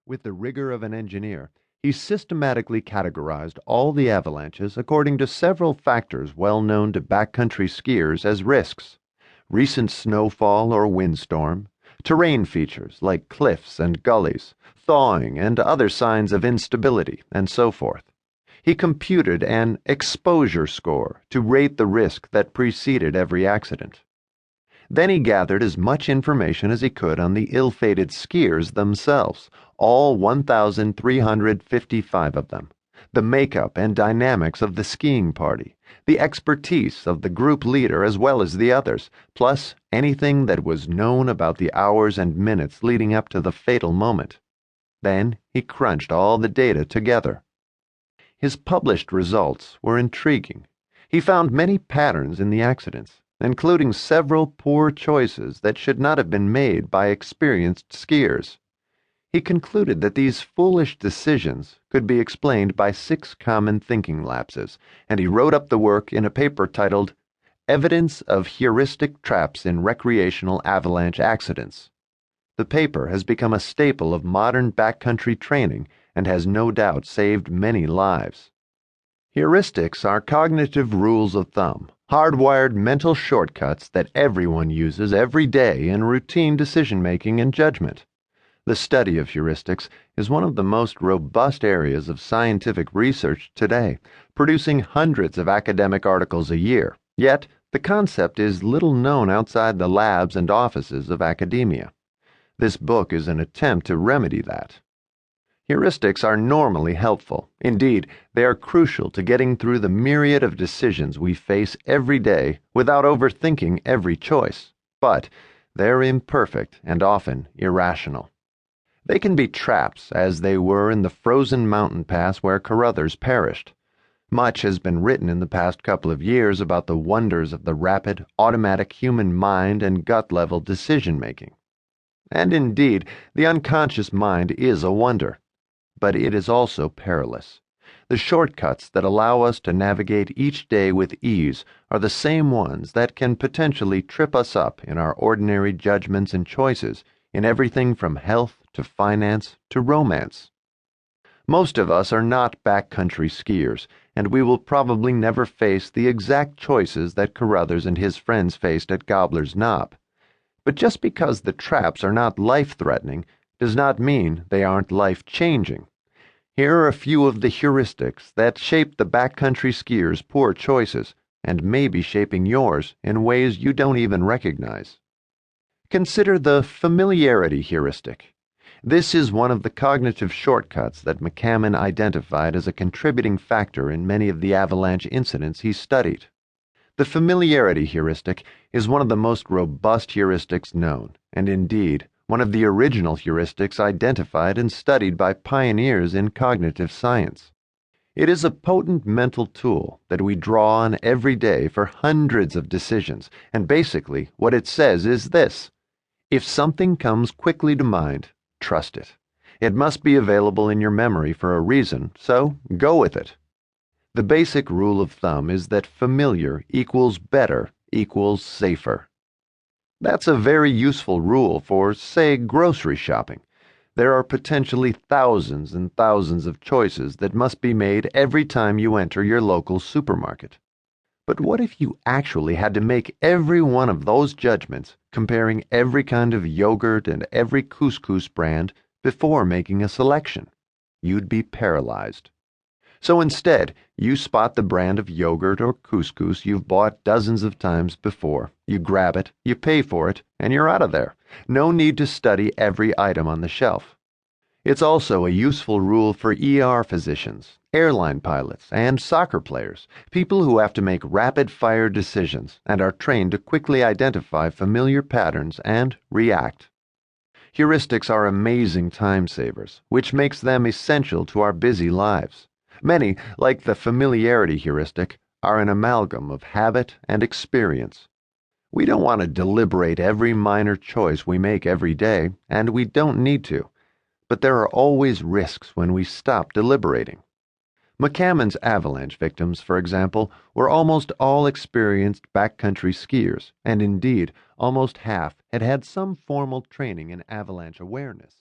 With the rigor of an engineer, he systematically categorized all the avalanches according to several factors well known to backcountry skiers as risks: recent snowfall or windstorm, terrain features like cliffs and gullies, thawing and other signs of instability, and so forth. He computed an exposure score to rate the risk that preceded every accident. Then he gathered as much information as he could on the ill-fated skiers themselves, all 1,355 of them, the makeup and dynamics of the skiing party, the expertise of the group leader as well as the others, plus anything that was known about the hours and minutes leading up to the fatal moment. Then he crunched all the data together. His published results were intriguing. He found many patterns in the accidents, including several poor choices that should not have been made by experienced skiers. He concluded that these foolish decisions could be explained by 6 common thinking lapses, and he wrote up the work in a paper titled Evidence of Heuristic Traps in Recreational Avalanche Accidents. The paper has become a staple of modern backcountry training and has no doubt saved many lives. Heuristics are cognitive rules of thumb, hardwired mental shortcuts that everyone uses every day in routine decision-making and judgment. The study of heuristics is one of the most robust areas of scientific research today, producing hundreds of academic articles a year. Yet, the concept is little known outside the labs and offices of academia. This book is an attempt to remedy that. Heuristics are normally helpful. Indeed, they are crucial to getting through the myriad of decisions we face every day without overthinking every choice. But they're imperfect and often irrational. They can be traps, as they were in the frozen mountain pass where Carruthers perished. Much has been written in the past couple of years about the wonders of the rapid, automatic human mind and gut-level decision-making. And indeed, the unconscious mind is a wonder. But it is also perilous. The shortcuts that allow us to navigate each day with ease are the same ones that can potentially trip us up in our ordinary judgments and choices in everything from health to finance to romance. Most of us are not backcountry skiers, and we will probably never face the exact choices that Carruthers and his friends faced at Gobbler's Knob. But just because the traps are not life-threatening does not mean they aren't life-changing. Here are a few of the heuristics that shape the backcountry skier's poor choices and may be shaping yours in ways you don't even recognize. Consider the familiarity heuristic. This is one of the cognitive shortcuts that McCammon identified as a contributing factor in many of the avalanche incidents he studied. The familiarity heuristic is one of the most robust heuristics known, and indeed, one of the original heuristics identified and studied by pioneers in cognitive science. It is a potent mental tool that we draw on every day for hundreds of decisions, and basically what it says is this: if something comes quickly to mind, trust it. It must be available in your memory for a reason, so go with it. The basic rule of thumb is that familiar equals better equals safer. That's a very useful rule for, say, grocery shopping. There are potentially thousands and thousands of choices that must be made every time you enter your local supermarket. But what if you actually had to make every one of those judgments, comparing every kind of yogurt and every couscous brand before making a selection? You'd be paralyzed. So instead, you spot the brand of yogurt or couscous you've bought dozens of times before. You grab it, you pay for it, and you're out of there. No need to study every item on the shelf. It's also a useful rule for ER physicians, airline pilots, and soccer players, people who have to make rapid-fire decisions and are trained to quickly identify familiar patterns and react. Heuristics are amazing time savers, which makes them essential to our busy lives. Many, like the familiarity heuristic, are an amalgam of habit and experience. We don't want to deliberate every minor choice we make every day, and we don't need to. But there are always risks when we stop deliberating. McCammon's avalanche victims, for example, were almost all experienced backcountry skiers, and indeed, almost half had had some formal training in avalanche awareness.